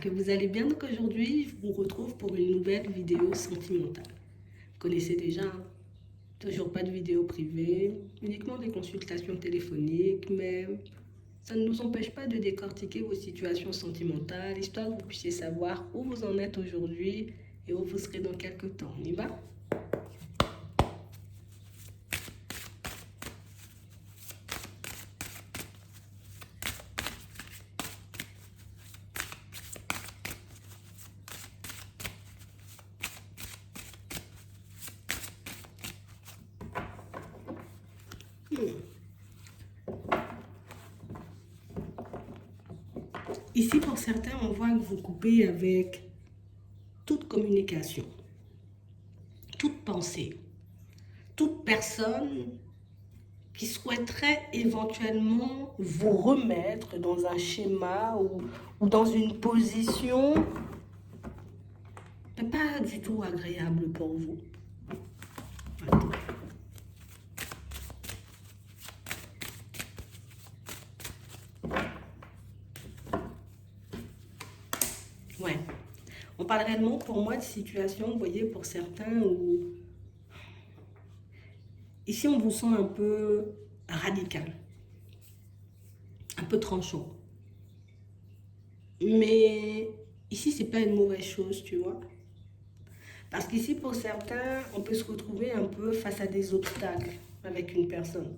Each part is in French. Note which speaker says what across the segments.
Speaker 1: que vous allez bien. Donc aujourd'hui, je vous retrouve pour une nouvelle vidéo sentimentale. Vous connaissez déjà, hein? Toujours pas de vidéo privée, uniquement des consultations téléphoniques, mais ça ne nous empêche pas de décortiquer vos situations sentimentales, histoire que vous puissiez savoir où vous en êtes aujourd'hui et où vous serez dans quelques temps. On y va? Ici, pour certains, on voit que vous coupez avec toute communication, toute pensée, toute personne qui souhaiterait éventuellement vous remettre dans un schéma ou dans une position mais pas du tout agréable pour vous. Attends. Ouais. On parle réellement pour moi de situation, vous voyez, pour certains où ici on vous sent un peu radical, un peu tranchant. Mais ici c'est pas une mauvaise chose, tu vois. Parce qu'ici pour certains, on peut se retrouver un peu face à des obstacles avec une personne.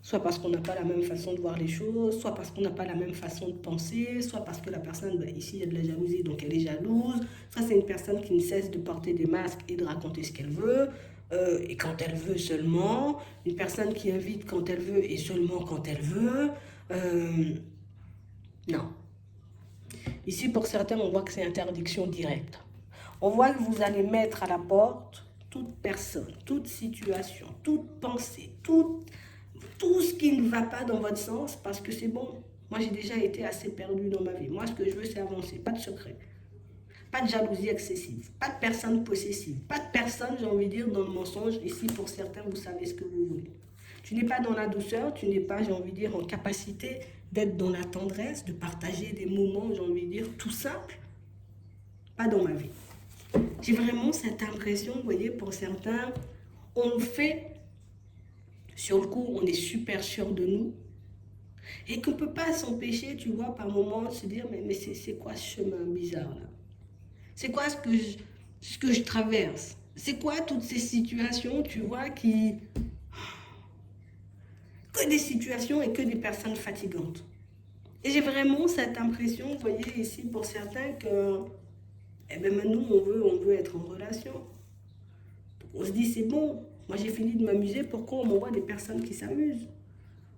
Speaker 1: Soit parce qu'on n'a pas la même façon de voir les choses, soit parce qu'on n'a pas la même façon de penser, soit parce que la personne, ben, ici il y a de la jalousie, donc elle est jalouse, soit c'est une personne qui ne cesse de porter des masques et de raconter ce qu'elle veut, et quand elle veut seulement, une personne qui invite quand elle veut et seulement quand elle veut. Non. Ici pour certains, on voit que c'est interdiction directe. On voit que vous allez mettre à la porte toute personne, toute situation, toute pensée, tout ce qui ne va pas dans votre sens, parce que c'est bon. Moi, j'ai déjà été assez perdue dans ma vie. Moi, ce que je veux, c'est avancer. Pas de secret. Pas de jalousie excessive. Pas de personne possessive. Pas de personne, j'ai envie de dire, dans le mensonge. Ici, pour certains, vous savez ce que vous voulez. Tu n'es pas dans la douceur, tu n'es pas, j'ai envie de dire, en capacité d'être dans la tendresse, de partager des moments, j'ai envie de dire, tout simples. Pas dans ma vie. J'ai vraiment cette impression, vous voyez, pour certains, on le fait. Sur le coup, on est super sûr de nous et qu'on ne peut pas s'empêcher, tu vois, par moment, de se dire, mais c'est quoi ce chemin bizarre là? C'est quoi ce que je traverse? C'est quoi toutes ces situations, tu vois, que des situations et que des personnes fatigantes. Et j'ai vraiment cette impression, vous voyez, ici, pour certains, que, eh ben, maintenant, on veut être en relation. On se dit, c'est bon, moi j'ai fini de m'amuser, pourquoi on m'envoie des personnes qui s'amusent?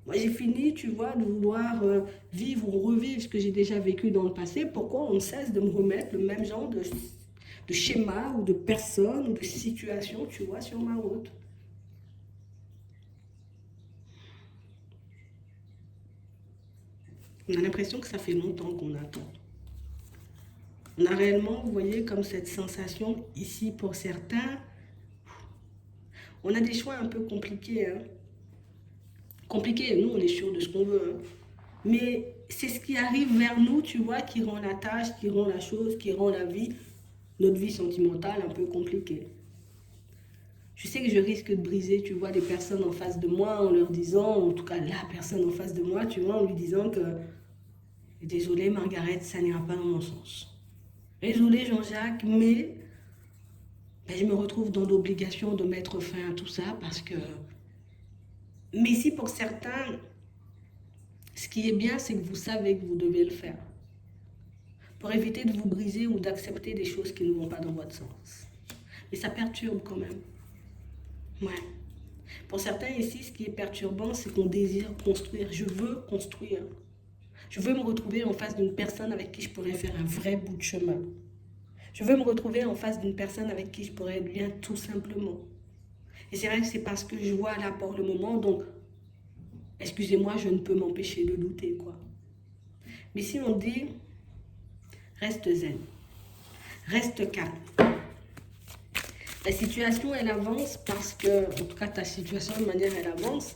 Speaker 1: Moi j'ai fini, tu vois, de vouloir vivre ou revivre ce que j'ai déjà vécu dans le passé, pourquoi on ne cesse de me remettre le même genre de schéma ou de personnes ou de situations, tu vois, sur ma route? On a l'impression que ça fait longtemps qu'on attend. On a réellement, vous voyez, comme cette sensation ici pour certains, on a des choix un peu compliqués, hein. Compliqués, nous on est sûr de ce qu'on veut, hein. Mais c'est ce qui arrive vers nous, tu vois, qui rend la tâche, qui rend la chose, qui rend la vie, notre vie sentimentale un peu compliquée. Je sais que je risque de briser, tu vois, les personnes en face de moi en leur disant, en tout cas la personne en face de moi, tu vois, en lui disant que désolé Margaret, ça n'ira pas dans mon sens. Désolé Jean-Jacques, mais ben, je me retrouve dans l'obligation de mettre fin à tout ça parce que... Mais si pour certains, ce qui est bien, c'est que vous savez que vous devez le faire. Pour éviter de vous briser ou d'accepter des choses qui ne vont pas dans votre sens. Mais ça perturbe quand même. Ouais. Pour certains ici, ce qui est perturbant, c'est qu'on désire construire. Je veux construire. Je veux me retrouver en face d'une personne avec qui je pourrais faire un vrai bout de chemin. Je veux me retrouver en face d'une personne avec qui je pourrais être bien tout simplement. Et c'est vrai que c'est parce que je vois là pour le moment, donc, excusez-moi, je ne peux m'empêcher de douter, quoi. Mais si on dit, reste zen, reste calme. La situation, elle avance parce que, en tout cas ta situation de manière, elle avance,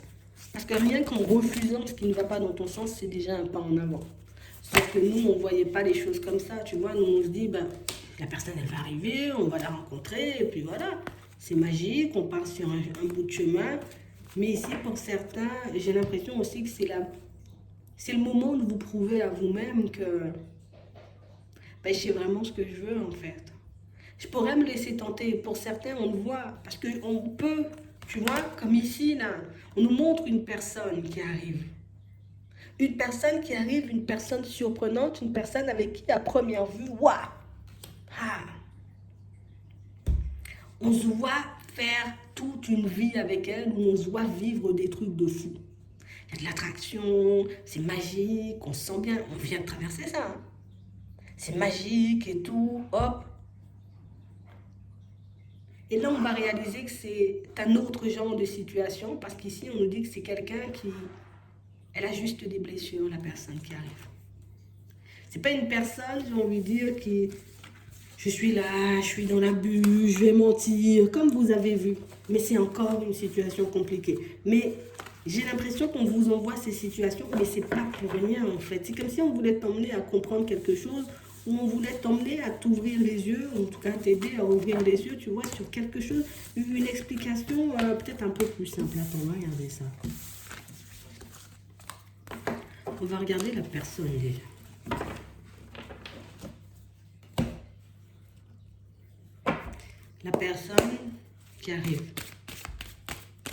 Speaker 1: parce que rien qu'en refusant ce qui ne va pas dans ton sens, c'est déjà un pas en avant. Sauf que nous, on ne voyait pas les choses comme ça, tu vois. Nous, on se dit, ben, la personne, elle va arriver, on va la rencontrer, et puis voilà. C'est magique, on part sur un bout de chemin. Mais ici, pour certains, j'ai l'impression aussi que c'est le moment de vous prouver à vous-même que ben, je sais vraiment ce que je veux, en fait. Je pourrais me laisser tenter. Pour certains, on le voit. Parce qu'on peut, tu vois, comme ici, là, on nous montre une personne qui arrive. Une personne qui arrive, une personne surprenante, une personne avec qui, à première vue, waouh, ah, on se voit faire toute une vie avec elle, où on se voit vivre des trucs de fou. Il y a de l'attraction, c'est magique, on se sent bien, on vient de traverser ça. Hein. C'est magique et tout, hop. Et là, on va réaliser que c'est un autre genre de situation, parce qu'ici, on nous dit que c'est quelqu'un qui... Elle a juste des blessures, la personne qui arrive. C'est pas une personne, j'ai envie de dire, qui... Je suis là, je suis dans l'abus, je vais mentir, comme vous avez vu. Mais c'est encore une situation compliquée. Mais j'ai l'impression qu'on vous envoie ces situations, mais c'est pas pour rien en fait. C'est comme si on voulait t'emmener à comprendre quelque chose, ou on voulait t'emmener à t'ouvrir les yeux, ou en tout cas t'aider à ouvrir les yeux, tu vois, sur quelque chose, une explication peut-être un peu plus simple. Attends, on va regarder ça. On va regarder la personne déjà. La personne qui arrive.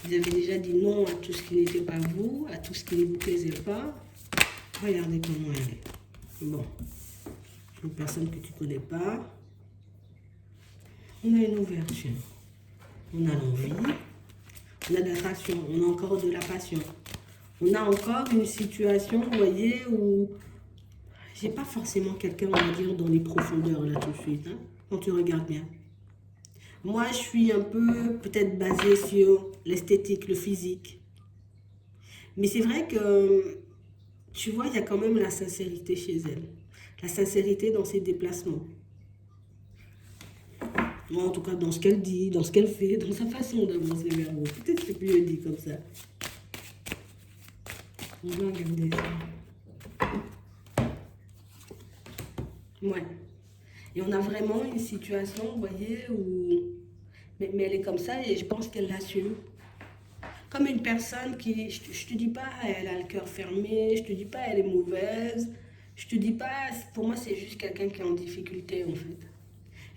Speaker 1: Vous avez déjà dit non à tout ce qui n'était pas vous, à tout ce qui ne vous plaisait pas. Regardez comment elle est. Bon, une personne que tu ne connais pas. On a une ouverture. On a l'envie. On a de l'attraction. On a encore de la passion. On a encore une situation, vous voyez, où j'ai pas forcément quelqu'un, on va dire, dans les profondeurs là tout de suite. Hein, quand tu regardes bien. Moi, je suis un peu peut-être basée sur l'esthétique, le physique. Mais c'est vrai que, tu vois, il y a quand même la sincérité chez elle. La sincérité dans ses déplacements. Moi, en tout cas, dans ce qu'elle dit, dans ce qu'elle fait, dans sa façon d'avancer vers vous. Peut-être que c'est plus dit comme ça. On va regarder ça. Ouais. Et on a vraiment une situation, vous voyez, où... Mais elle est comme ça et je pense qu'elle l'assume. Comme une personne qui, je te dis pas, elle a le cœur fermé, je te dis pas, elle est mauvaise, je te dis pas, pour moi, c'est juste quelqu'un qui est en difficulté, en fait.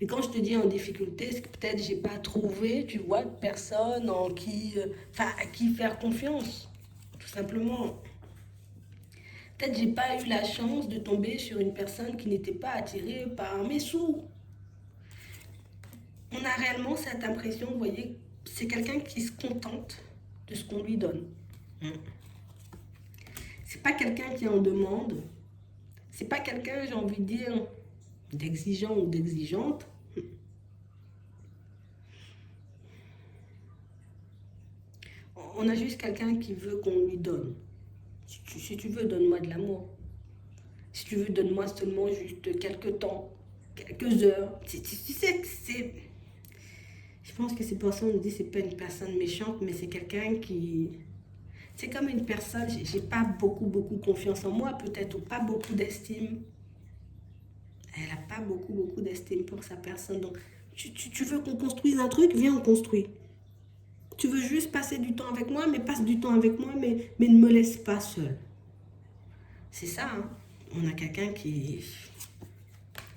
Speaker 1: Et quand je te dis en difficulté, c'est que peut-être j'ai pas trouvé, tu vois, de personne en qui, à qui faire confiance, tout simplement. Peut-être j'ai pas eu la chance de tomber sur une personne qui n'était pas attirée par mes sous. On a réellement cette impression, vous voyez, c'est quelqu'un qui se contente de ce qu'on lui donne. C'est pas quelqu'un qui en demande. C'est pas quelqu'un, j'ai envie de dire, d'exigeant ou d'exigeante. On a juste quelqu'un qui veut qu'on lui donne. Si tu veux, donne-moi de l'amour. Si tu veux, donne-moi seulement juste quelques temps, quelques heures. Tu sais que c'est... Je pense que c'est pour ça qu'on nous dit que c'est pas une personne méchante, mais c'est quelqu'un qui... C'est comme une personne, j'ai pas beaucoup confiance en moi, peut-être, ou pas beaucoup d'estime. Elle n'a pas beaucoup d'estime pour sa personne. Donc, tu veux qu'on construise un truc, viens, on construit. Tu veux juste passer du temps avec moi, mais passe du temps avec moi, mais ne me laisse pas seule. C'est ça, hein. On a quelqu'un qui...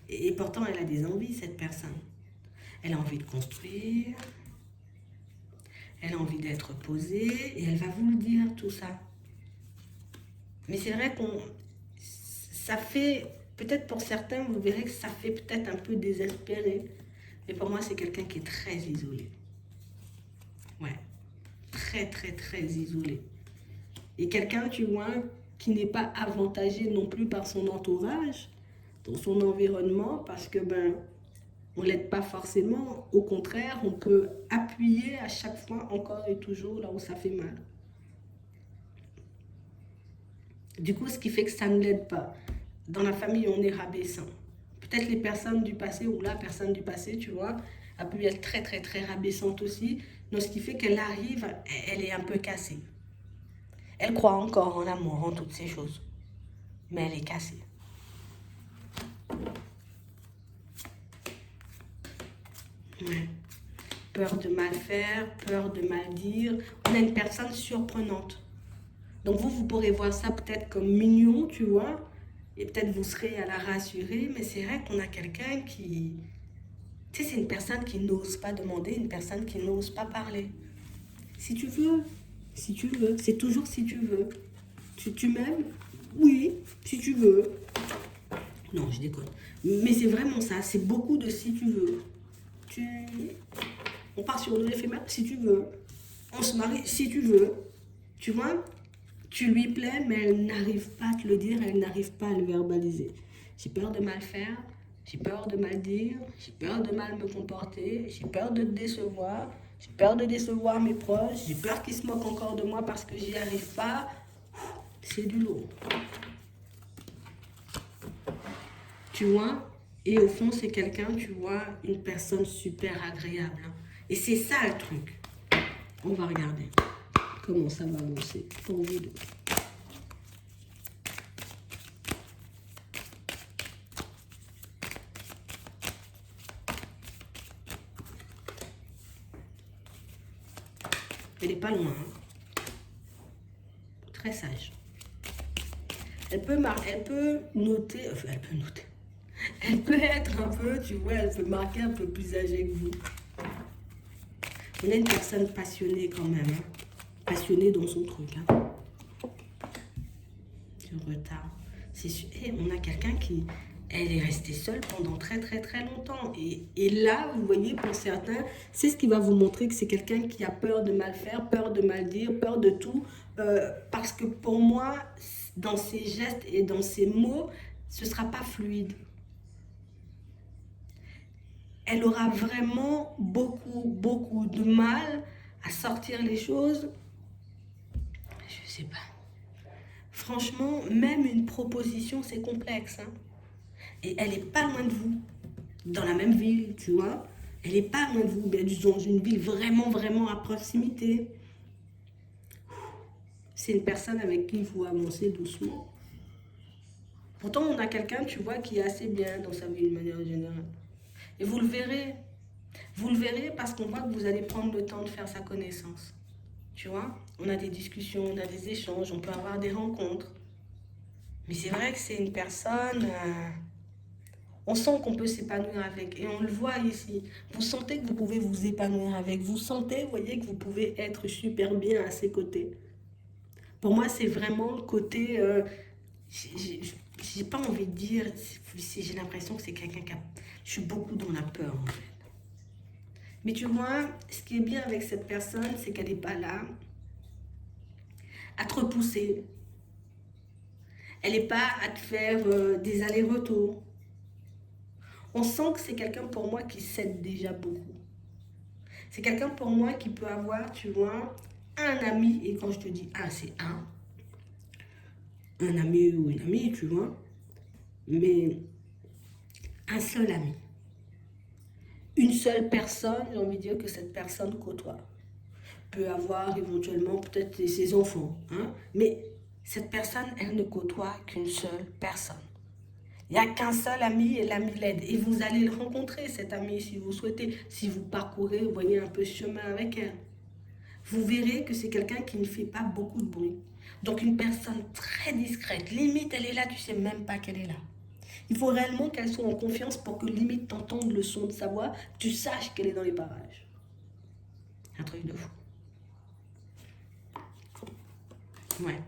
Speaker 1: Et pourtant, elle a des envies, cette personne. Elle a envie de construire. Elle a envie d'être posée. Et elle va vous le dire, tout ça. Mais c'est vrai qu'on... Ça fait... Peut-être pour certains, vous verrez que ça fait peut-être un peu désespéré. Mais pour moi, c'est quelqu'un qui est très isolé. Ouais. Très isolé. Et quelqu'un, tu vois, qui n'est pas avantagé non plus par son entourage, dans son environnement, parce que, on ne l'aide pas forcément. Au contraire, on peut appuyer à chaque fois, encore et toujours, là où ça fait mal. Du coup, ce qui fait que ça ne l'aide pas. Dans la famille, on est rabaissant. Peut-être les personnes du passé, ou la personne du passé, tu vois, a pu être très rabaissante aussi. Donc, ce qui fait qu'elle arrive, elle est un peu cassée. Elle croit encore en l'amour, en toutes ces choses. Mais elle est cassée. Ouais. Peur de mal faire, peur de mal dire. On a une personne surprenante. Donc vous pourrez voir ça peut-être comme mignon, tu vois. Et peut-être vous serez à la rassurer. Mais c'est vrai qu'on a quelqu'un qui... Tu sais, c'est une personne qui n'ose pas demander, une personne qui n'ose pas parler. Si tu veux, si tu veux. C'est toujours si tu veux. Tu m'aimes? Oui, si tu veux. Non, je déconne. Mais c'est vraiment ça. C'est beaucoup de si tu veux. Tu... On part sur l'éphémère si tu veux. On se marie si tu veux. Tu vois, tu lui plais, mais elle n'arrive pas à te le dire, elle n'arrive pas à le verbaliser. J'ai peur de mal faire, j'ai peur de mal dire, j'ai peur de mal me comporter, j'ai peur de te décevoir, j'ai peur de décevoir mes proches, j'ai peur qu'ils se moquent encore de moi parce que j'y arrive pas. C'est du lourd. Tu vois, et au fond, c'est quelqu'un, tu vois, une personne super agréable. Et c'est ça le truc. On va regarder comment ça va avancer pour vous deux. Elle n'est pas loin, hein. Très sage. Elle peut noter, enfin, elle peut noter. Elle peut être un peu, tu vois, elle peut marquer un peu plus âgée que vous. On a une personne passionnée quand même, hein. Passionnée dans son truc, hein. Du retard. Et on a quelqu'un qui, elle est restée seule pendant très très très longtemps. Et là, vous voyez, pour certains, c'est ce qui va vous montrer que c'est quelqu'un qui a peur de mal faire, peur de mal dire, peur de tout. Parce que pour moi, dans ses gestes et dans ses mots, ce ne sera pas fluide. Elle aura vraiment beaucoup de mal à sortir les choses. Je sais pas. Franchement, même une proposition, c'est complexe, hein. Et elle est pas loin de vous, dans la même ville, tu vois. Elle est pas loin de vous, mais dans une ville vraiment à proximité. C'est une personne avec qui il faut avancer doucement. Pourtant, on a quelqu'un, tu vois, qui est assez bien dans sa vie de manière générale. Et vous le verrez. Vous le verrez parce qu'on voit que vous allez prendre le temps de faire sa connaissance. Tu vois, on a des discussions, on a des échanges, on peut avoir des rencontres. Mais c'est vrai que c'est une personne... on sent qu'on peut s'épanouir avec. Et on le voit ici. Vous sentez que vous pouvez vous épanouir avec. Vous sentez, vous voyez, que vous pouvez être super bien à ses côtés. Pour moi, c'est vraiment le côté... j'ai pas envie de dire... J'ai l'impression que c'est quelqu'un qui a... Je suis beaucoup dans la peur, en fait. Mais tu vois, ce qui est bien avec cette personne, c'est qu'elle n'est pas là à te repousser. Elle n'est pas à te faire des allers-retours. On sent que c'est quelqu'un pour moi qui cède déjà beaucoup. C'est quelqu'un pour moi qui peut avoir, tu vois, un ami, et quand je te dis un, c'est un ami ou une amie, tu vois, mais un seul ami. Une seule personne, j'ai envie de dire que cette personne côtoie. Peut avoir éventuellement peut-être ses enfants, hein, mais cette personne, elle ne côtoie qu'une seule personne. Il n'y a qu'un seul ami et l'ami l'aide. Et vous allez le rencontrer, cet ami, si vous souhaitez. Si vous parcourez, vous voyez un peu ce chemin avec elle. Vous verrez que c'est quelqu'un qui ne fait pas beaucoup de bruit. Donc une personne très discrète. Limite, elle est là, tu ne sais même pas qu'elle est là. Il faut réellement qu'elle soit en confiance pour que limite t'entendes le son de sa voix, tu saches qu'elle est dans les parages. Un truc de fou. Ouais.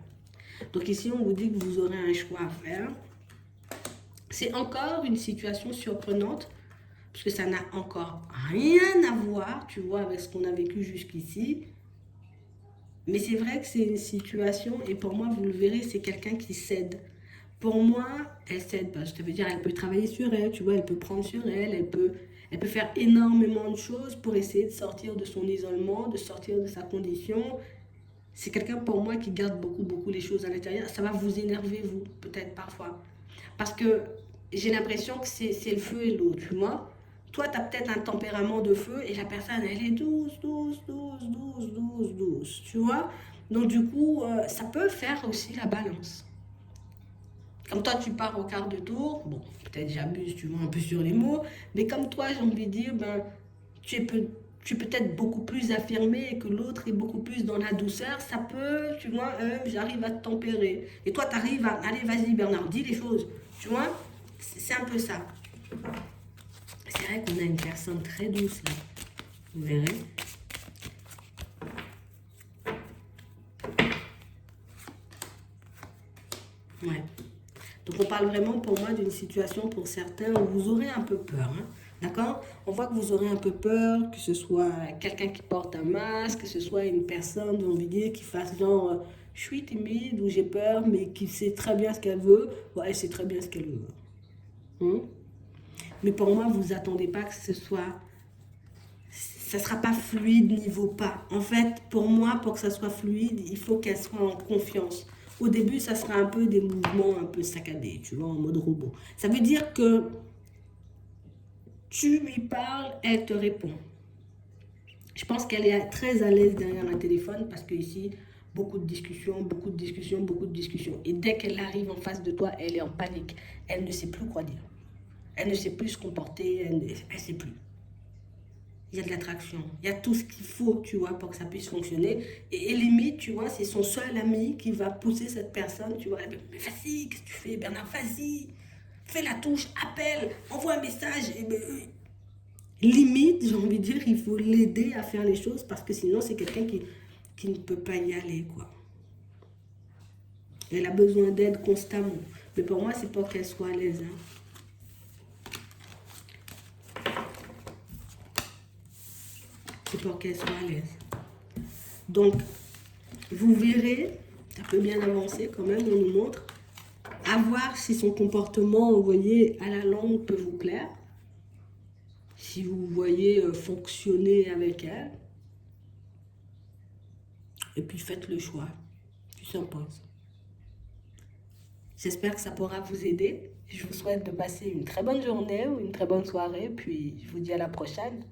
Speaker 1: Donc ici, on vous dit que vous aurez un choix à faire. C'est encore une situation surprenante, puisque ça n'a encore rien à voir, tu vois, avec ce qu'on a vécu jusqu'ici. Mais c'est vrai que c'est une situation, et pour moi, vous le verrez, c'est quelqu'un qui cède. Pour moi, elle cède pas. Je te veux dire, elle peut travailler sur elle, tu vois, elle peut prendre sur elle, elle peut faire énormément de choses pour essayer de sortir de son isolement, de sortir de sa condition. C'est quelqu'un pour moi qui garde beaucoup les choses à l'intérieur. Ça va vous énerver, vous, peut-être parfois. Parce que j'ai l'impression que c'est le feu et l'eau, tu vois. Toi, tu as peut-être un tempérament de feu et la personne, elle est douce, tu vois. Donc, du coup, ça peut faire aussi la balance. Comme toi, tu pars au quart de tour, bon, peut-être j'abuse, tu vois, un peu sur les mots, mais comme toi, j'ai envie de dire, ben, tu es peut-être beaucoup plus affirmé et que l'autre est beaucoup plus dans la douceur, ça peut, tu vois, j'arrive à te tempérer. Et toi, tu arrives à, allez, vas-y Bernard, dis les choses, tu vois, c'est un peu ça. C'est vrai qu'on a une personne très douce là, vous verrez. Ouais. Donc on parle vraiment pour moi d'une situation pour certains où vous aurez un peu peur, hein. D'accord? On voit que vous aurez un peu peur, que ce soit quelqu'un qui porte un masque, que ce soit une personne, j'ai envie de dire, qui fasse genre, je suis timide ou j'ai peur, mais qui sait très bien ce qu'elle veut. Ouais, elle sait très bien ce qu'elle veut. Hein? Mais pour moi, vous attendez pas que ce soit, ça sera pas fluide niveau pas. En fait, pour moi, pour que ça soit fluide, il faut qu'elle soit en confiance. Au début, ça sera un peu des mouvements un peu saccadés, tu vois, en mode robot. Ça veut dire que tu lui parles, elle te répond. Je pense qu'elle est très à l'aise derrière un téléphone parce que ici, beaucoup de discussions, beaucoup de discussions, beaucoup de discussions. Et dès qu'elle arrive en face de toi, elle est en panique. Elle ne sait plus quoi dire. Elle ne sait plus se comporter, elle ne sait plus. Il y a de l'attraction, il y a tout ce qu'il faut, tu vois, pour que ça puisse fonctionner. Et limite, tu vois, c'est son seul ami qui va pousser cette personne, tu vois. Mais vas-y, qu'est-ce que tu fais, Bernard, vas-y. Fais la touche, appelle, envoie un message. Et limite, j'ai envie de dire, il faut l'aider à faire les choses parce que sinon, c'est quelqu'un qui ne peut pas y aller, quoi. Elle a besoin d'aide constamment. Mais pour moi, c'est pour qu'elle soit à l'aise, hein. C'est pour qu'elle soit à l'aise. Donc, vous verrez, ça peut bien avancer quand même, on nous montre. À voir si son comportement, vous voyez, à la longue peut vous plaire. Si vous voyez fonctionner avec elle. Et puis faites le choix. Tu s'imposes. J'espère que ça pourra vous aider. Je vous souhaite de passer une très bonne journée ou une très bonne soirée. Puis je vous dis à la prochaine.